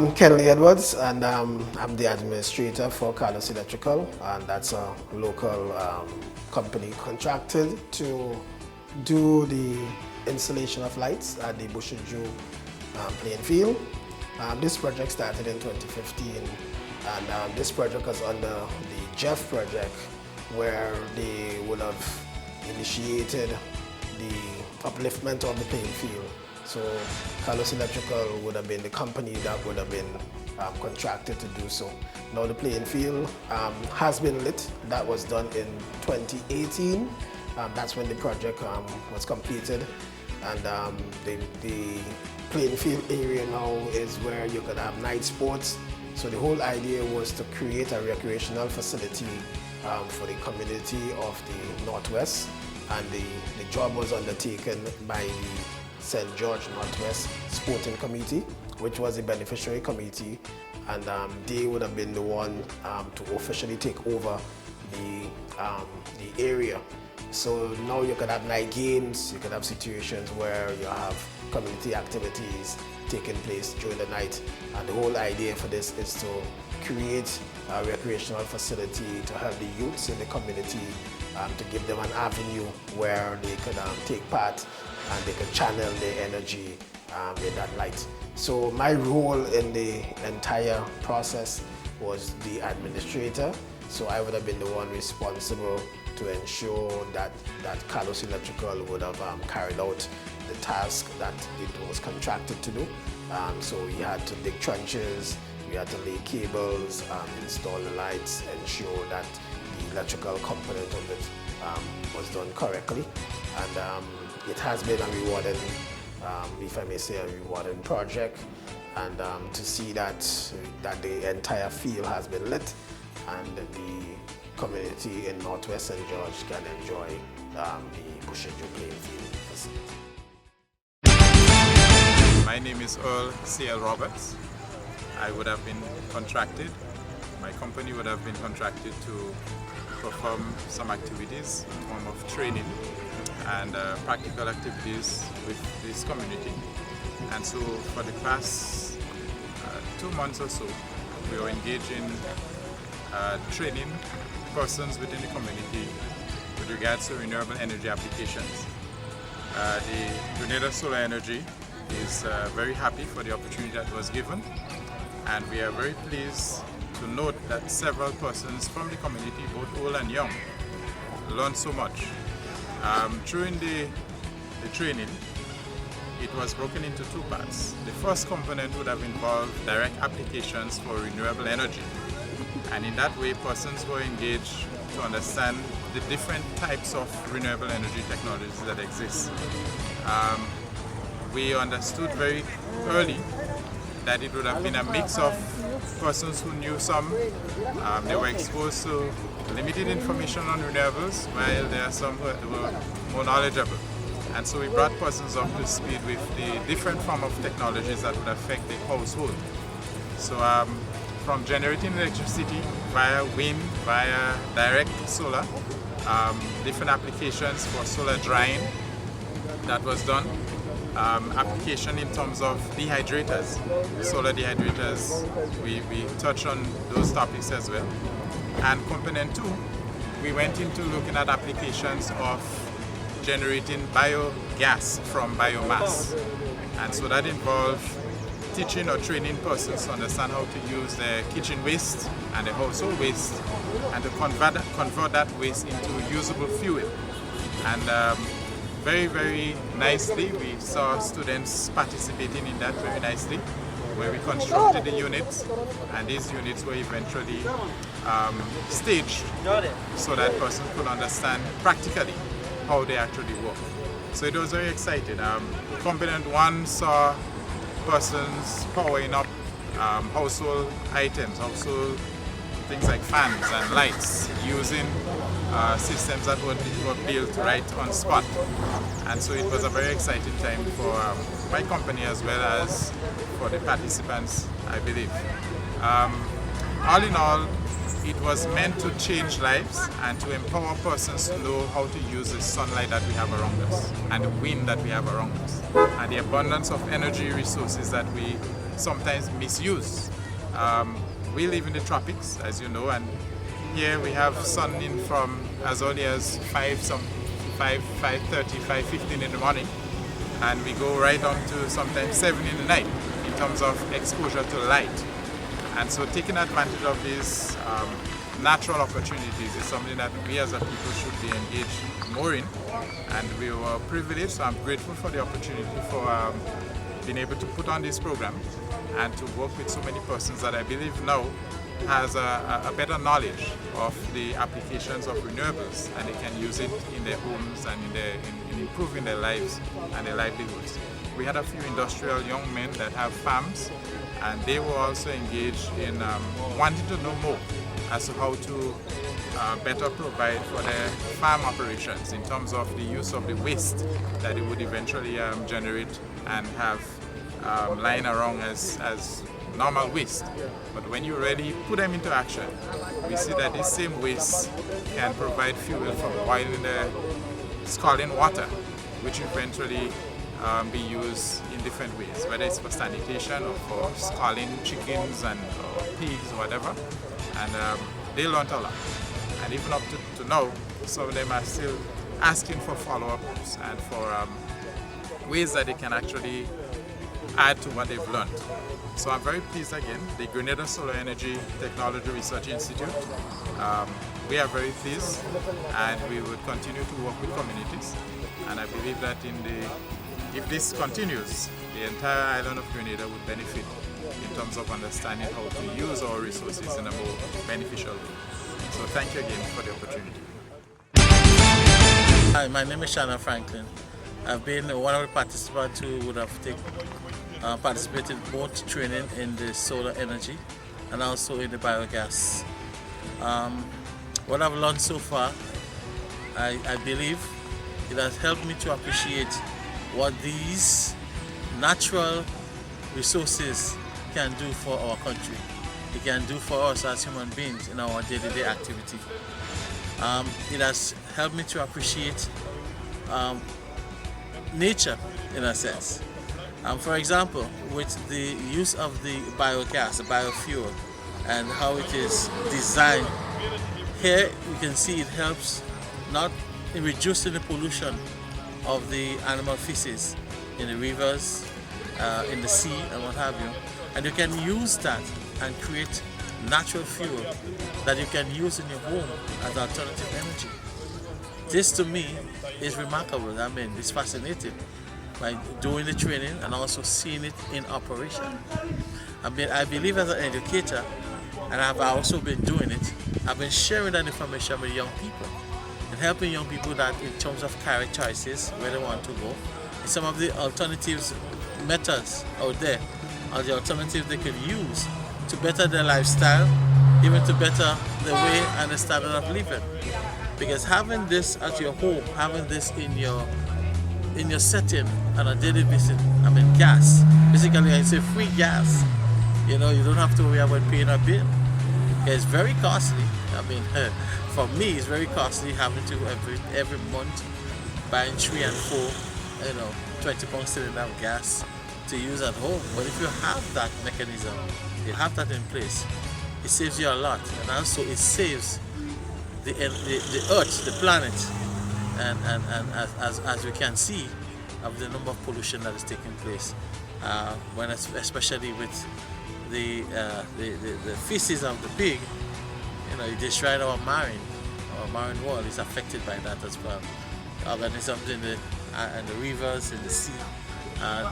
I'm Kenley Edwards, and I'm the administrator for Carlos Electrical, and that's a local company contracted to do the installation of lights at the Beausejour playing field. This project started in 2015, and this project was under the GEF project, where they would have initiated the upliftment of the playing field. So Carlos Electrical would have been the company that would have been contracted to do so. Now the playing field has been lit. That was done in 2018. That's when the project was completed. And the playing field area now is where you could have night sports. So the whole idea was to create a recreational facility for the community of the Northwest. And the job was undertaken by the St. George Northwest Sporting Committee, which was the beneficiary committee, and they would have been the one to officially take over the area. So now you could have night games, you could have situations where you have community activities taking place during the night. And the whole idea for this is to create a recreational facility to help the youths in the community, to give them an avenue where they could take part and they could channel their energy in that light. So my role in the entire process was the administrator. So I would have been the one responsible to ensure that Carlos Electrical would have carried out the task that it was contracted to do. So we had to dig trenches, we had to lay cables, install the lights, ensure that the electrical component of it was done correctly. And it has been a rewarding, if I may say, a rewarding project, and to see that the entire field has been lit and the community in Northwest St. George can enjoy the Beausejour playing field facility. My name is Earl C.L. Roberts. I would have been contracted, my company would have been contracted to perform some activities in the form of training and practical activities with this community. And so for the past 2 months or so, we are engaged in training persons within the community with regards to renewable energy applications. The Grenada Solar Energy is very happy for the opportunity that was given, and we are very pleased to note that several persons from the community, both old and young, learned so much. During the training, it was broken into 2 parts. The first component would have involved direct applications for renewable energy, and in that way persons were engaged to understand the different types of renewable energy technologies that exist. We understood very early that it would have been a mix of persons who knew some. They were exposed to limited information on renewables, while there are some who were more knowledgeable. And so we brought persons up to speed with the different form of technologies that would affect the household. So from generating electricity via wind, via direct solar, different applications for solar drying that was done. Application in terms of dehydrators, solar dehydrators, we touched on those topics as well. And component 2, we went into looking at applications of generating biogas from biomass. And so that involved teaching or training persons to understand how to use their kitchen waste and the household waste and to convert that waste into usable fuel. And very, very nicely, we saw students participating in that very nicely, where we constructed the units, and these units were eventually staged so that person could understand practically how they actually work. So it was very exciting. Component 1 saw persons powering up household items, household things like fans and lights, using systems that were built right on spot. And so it was a very exciting time for my company as well as for the participants, I believe. All in all, it was meant to change lives and to empower persons to know how to use the sunlight that we have around us and the wind that we have around us and the abundance of energy resources that we sometimes misused. We live in the tropics, as you know, and here we have sun in from as early as 5:30, 5:15 in the morning, and we go right on to sometimes 7 in the night in terms of exposure to light. And so taking advantage of these natural opportunities is something that we as a people should be engaged more in, and we were privileged, so I'm grateful for the opportunity for being able to put on this program and to work with so many persons that I believe now has a better knowledge of the applications of renewables, and they can use it in their homes and in improving their lives and their livelihoods. We had a few industrial young men that have farms, and they were also engaged in wanting to know more as to how to better provide for their farm operations in terms of the use of the waste that it would eventually generate and have lying around as normal waste. But when you really put them into action, we see that this same waste can provide fuel for boiling the scalding water, which eventually be used in different ways, whether it's for sanitation or for scalding chickens and pigs or whatever. And they learned a lot. And even up to now, some of them are still asking for follow-ups and for ways that they can actually add to what they've learned. So I'm very pleased again, the Grenada Solar Energy Technology Research Institute. We are very pleased, and we would continue to work with communities. And I believe that if this continues, the entire island of Grenada would benefit in terms of understanding how to use our resources in a more beneficial way. So thank you again for the opportunity. Hi, my name is Shannon Franklin. I've been one of the participants who would have participated both training in the solar energy and also in the biogas. What I've learned so far, I believe it has helped me to appreciate what these natural resources can do for our country. It can do for us as human beings in our day-to-day activity. It has helped me to appreciate nature in a sense. For example, with the use of the biogas, the biofuel, and how it is designed, here you can see it helps not in reducing the pollution of the animal feces in the rivers, in the sea, and what have you. And you can use that and create natural fuel that you can use in your home as alternative energy. This to me is remarkable. I mean, it's fascinating by doing the training and also seeing it in operation. I believe as an educator, and I've also been doing it, I've been sharing that information with young people and helping young people that in terms of career choices, where they want to go, and some of the alternatives, methods out there, or the alternatives they could use to better their lifestyle, even to better the way and the standard of living. Because having this at your home, having this in your setting on a daily basis, gas, basically I say free gas, you don't have to worry about paying a bill. It's very costly. For me it's very costly having to every month buying 3 and 4 £20 cylinder of gas to use at home. But if you have that mechanism, you have that in place, it saves you a lot, and also it saves the earth, the planet, and as we can see of the number of pollution that is taking place, especially with the feces of the pig, it destroyed our marine world is affected by that as well. Organisms in the rivers, in the sea,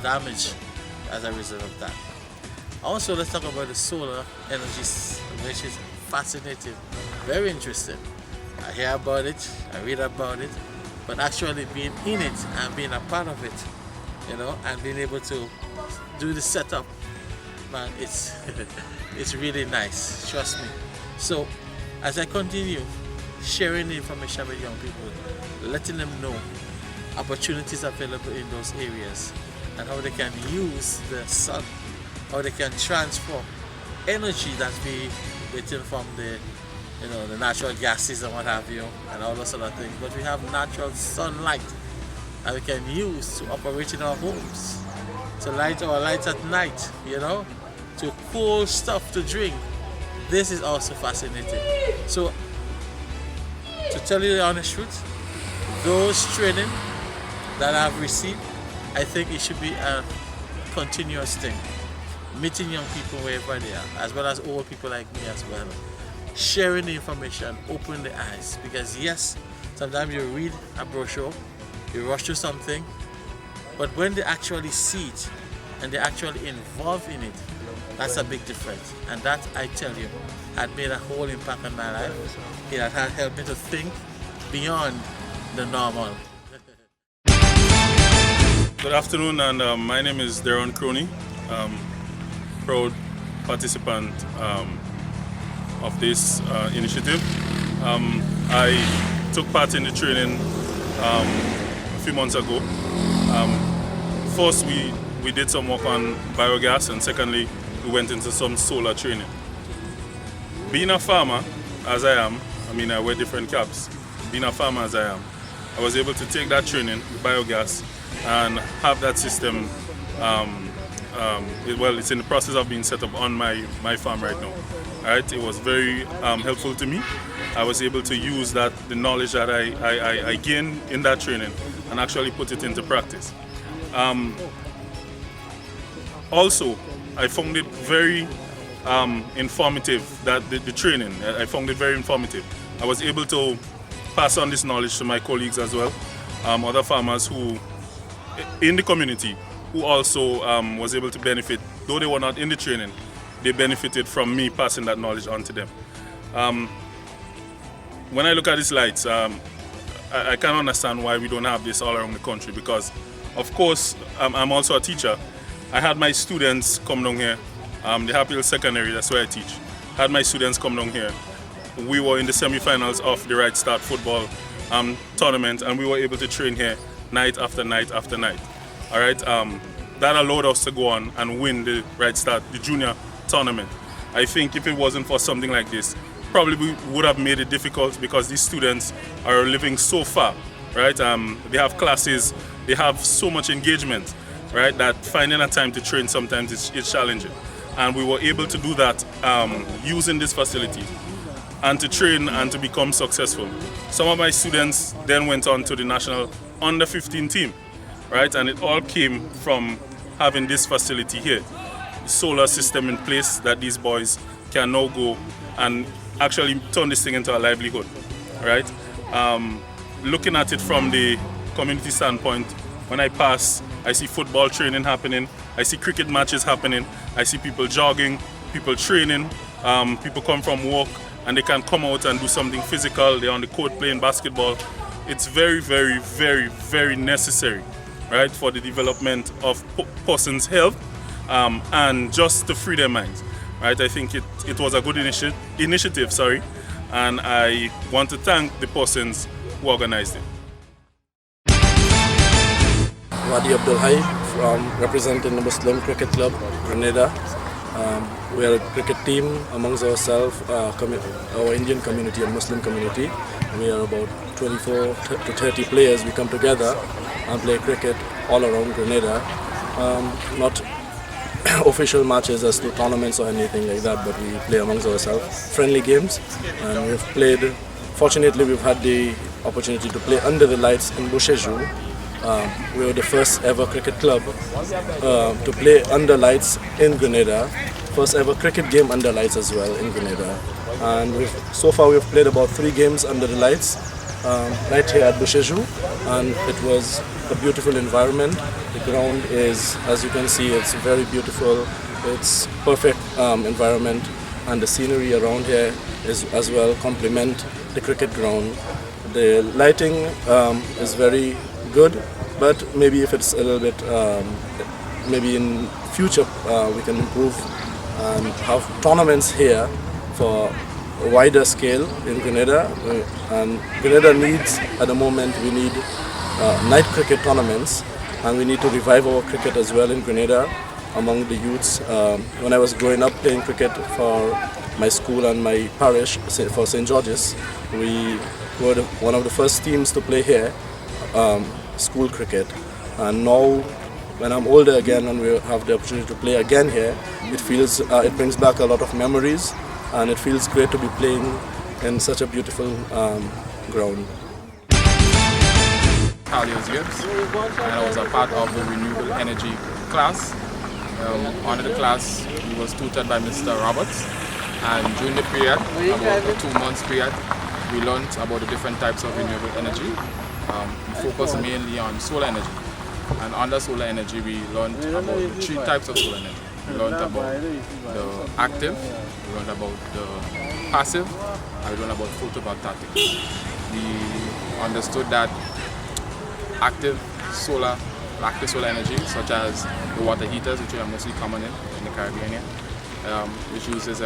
damaged as a result of that. Also, let's talk about the solar energy, which is fascinating, very interesting. I hear about it, I read about it, but actually being in it and being a part of it, and being able to do the setup, man, it's really nice, trust me. So as I continue sharing the information with young people, letting them know opportunities available in those areas and how they can use the sun, how they can transfer energy that's being written from the natural gases and what have you, and all those other things. But we have natural sunlight that we can use to operate in our homes, to light our lights at night, to cool stuff to drink, this is also fascinating. So, to tell you the honest truth, those training that I've received, I think it should be a continuous thing. Meeting young people wherever they are, as well as old people like me as well. Sharing the information, opening the eyes. Because yes, sometimes you read a brochure, you rush through something, but when they actually see it and they're actually involved in it, that's a big difference. And that, I tell you, had made a whole impact on my life. It had helped me to think beyond the normal. Good afternoon, and my name is Darren Crony, proud participant of this initiative. I took part in the training a few months ago. First, we did some work on biogas, and secondly, we went into some solar training. Being a farmer, as I am, I wear different caps. Being a farmer as I am, I was able to take that training, the biogas, and have that system, it's in the process of being set up on my farm right now. Alright, it was very helpful to me. I was able to use the knowledge that I gained in that training and actually put it into practice. Also, I found it very informative, that the training, I found it very informative. I was able to pass on this knowledge to my colleagues as well, other farmers who in the community who also was able to benefit, though they were not in the training, they benefited from me passing that knowledge on to them. When I look at these lights, I can't understand why we don't have this all around the country, because of course I'm also a teacher. I had my students come down here, the Happy Hill Secondary, that's where I teach. I had my students come down here. We were in the semi-finals of the Right Start football tournament, and we were able to train here night after night after night. All right, that allowed us to go on and win the Right Start, the junior tournament. I think if it wasn't for something like this, probably we would have made it difficult, because these students are living so far, right? They have classes, they have so much engagement, right, that finding a time to train sometimes is challenging. And we were able to do that using this facility, and to train and to become successful. Some of my students then went on to the national under 15 team, right? And it all came from having this facility here, the solar system in place, that these boys can now go and actually turn this thing into a livelihood, right? Looking at it from the community standpoint, when I pass, I see football training happening, I see cricket matches happening, I see people jogging, people training, people come from work and they can come out and do something physical, they're on the court playing basketball. It's very, very, very, very necessary, right, for the development of person's health and just to free their minds, right? I think it was a good initiative, and I want to thank the persons who organized it. Wadi Abdul Hai from representing the Muslim Cricket Club, Grenada. We are a cricket team amongst ourselves, our Indian community and Muslim community. We are about 24 to 30 players. We come together and play cricket all around Grenada. Not official matches as to tournaments or anything like that, but we play amongst ourselves. Friendly games, and we've played, fortunately we've had the opportunity to play under the lights in Beausejour. We were the first ever cricket club to play under lights in Grenada. First ever cricket game under lights as well in Grenada. And so far we've played about 3 games under the lights right here at Beausejour, and it was a beautiful environment. The ground is, as you can see, it's very beautiful. It's perfect environment, and the scenery around here is as well complement the cricket ground. The lighting is very good, but maybe if it's a little bit, maybe in future we can improve and have tournaments here for a wider scale in Grenada. And Grenada needs, at the moment, we need night cricket tournaments, and we need to revive our cricket as well in Grenada among the youths. When I was growing up playing cricket for my school and my parish for St. George's, we were one of the first teams to play here, school cricket. And now when I'm older again and we have the opportunity to play again here, it brings back a lot of memories, and it feels great to be playing in such a beautiful ground. Carlos Gibbs, and I was a part of the renewable energy class. Under the class, we was tutored by Mr. Roberts, and during the period, about a 2 months period, we learned about the different types of renewable energy. We focused mainly on solar energy, and under solar energy, we learned about the 3 types of solar energy. We learned about the active, we learned about the passive, and we learned about photovoltaics. We understood that active solar energy, such as the water heaters, which are mostly common in the Caribbean here, which uses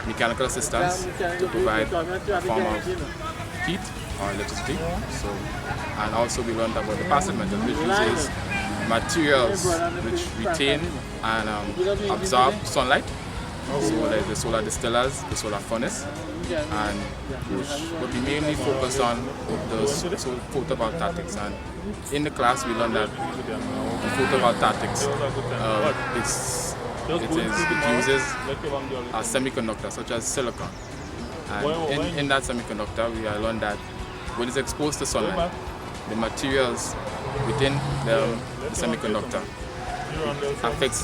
mechanical assistance to provide a form of heat or electricity. So, and also we learned about the passive method, which uses materials which retain and absorb sunlight. So there's the solar distillers, the solar furnace, and but we mainly focused on the photovoltaics. And in the class we learned that the photovoltaics it uses a semiconductor such as silicon. And in that semiconductor we learned that when it's exposed to sunlight, the materials within the semiconductor affects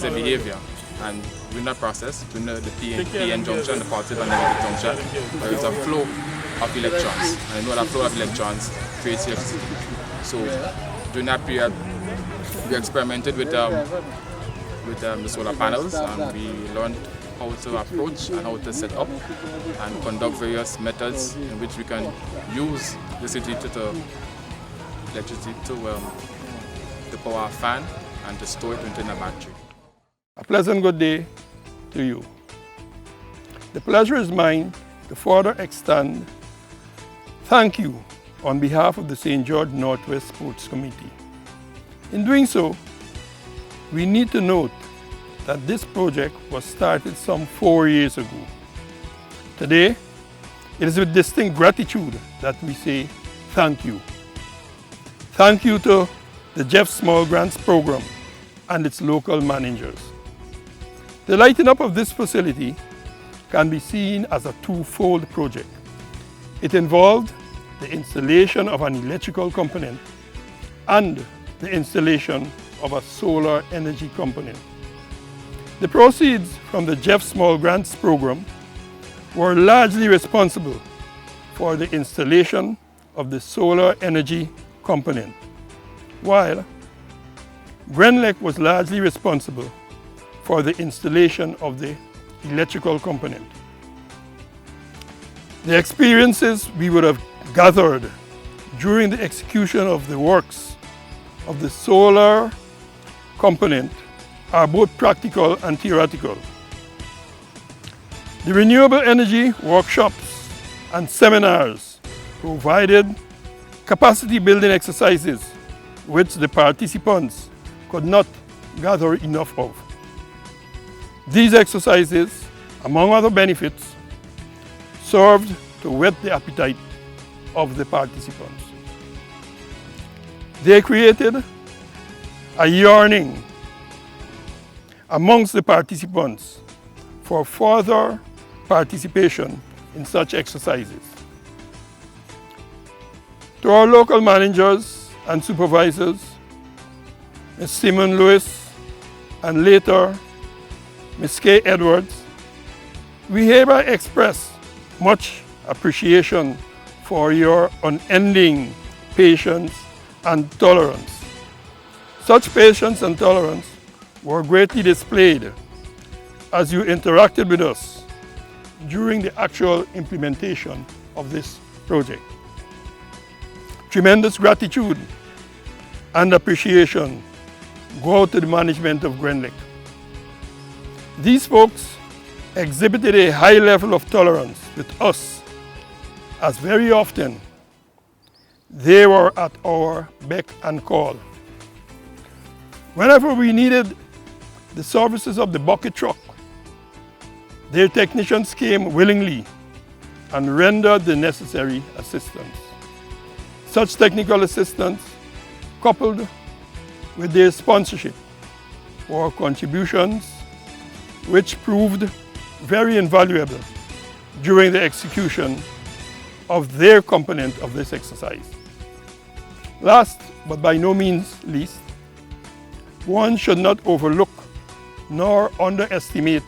the behavior. And during that process, during the PN junction, the positive and negative junction, there is a flow of electrons. And you know that flow of electrons creates electricity. So during that period, we experimented with the solar panels, and we learned how to approach and how to set up and conduct various methods in which we can use this electricity to power a fan and to store it within a battery. A pleasant good day to you. The pleasure is mine to further extend thank you on behalf of the St. George Northwest Sports Committee. In doing so, we need to note that this project was started some 4 years ago. Today, it is with distinct gratitude that we say thank you. Thank you to the GEF Small Grants Program and its local managers. The lighting up of this facility can be seen as a twofold project. It involved the installation of an electrical component and the installation of a solar energy component. The proceeds from the GEF Small Grants Program were largely responsible for the installation of the solar energy component, while Grenlec was largely responsible for the installation of the electrical component. The experiences we would have gathered during the execution of the works of the solar component are both practical and theoretical. The renewable energy workshops and seminars provided capacity building exercises which the participants could not gather enough of. These exercises, among other benefits, served to whet the appetite of the participants. They created a yearning amongst the participants for further participation in such exercises. To our local managers and supervisors, Ms. Simon Lewis and later Ms. Kay Edwards, we hereby express much appreciation for your unending patience and tolerance. Such patience and tolerance were greatly displayed as you interacted with us during the actual implementation of this project. Tremendous gratitude and appreciation go out to the management of Grenlec. These folks exhibited a high level of tolerance with us, as very often they were at our beck and call. Whenever we needed the services of the bucket truck, their technicians came willingly and rendered the necessary assistance. Such technical assistance, coupled with their sponsorship for contributions which proved very invaluable during the execution of their component of this exercise. Last, but by no means least, one should not overlook nor underestimate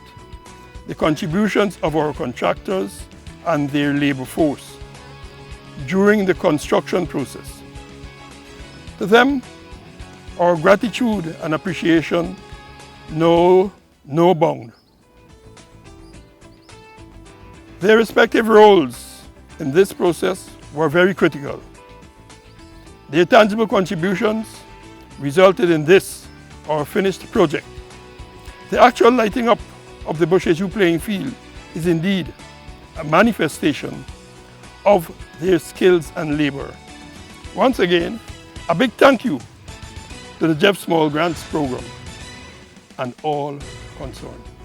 the contributions of our contractors and their labor force during the construction process. To them, our gratitude and appreciation know no bound. Their respective roles in this process were very critical. Their tangible contributions resulted in this, our finished project. The actual lighting up of the Beausejour playing field is indeed a manifestation of their skills and labor. Once again, a big thank you to the GEF Small Grants Program and all concerned.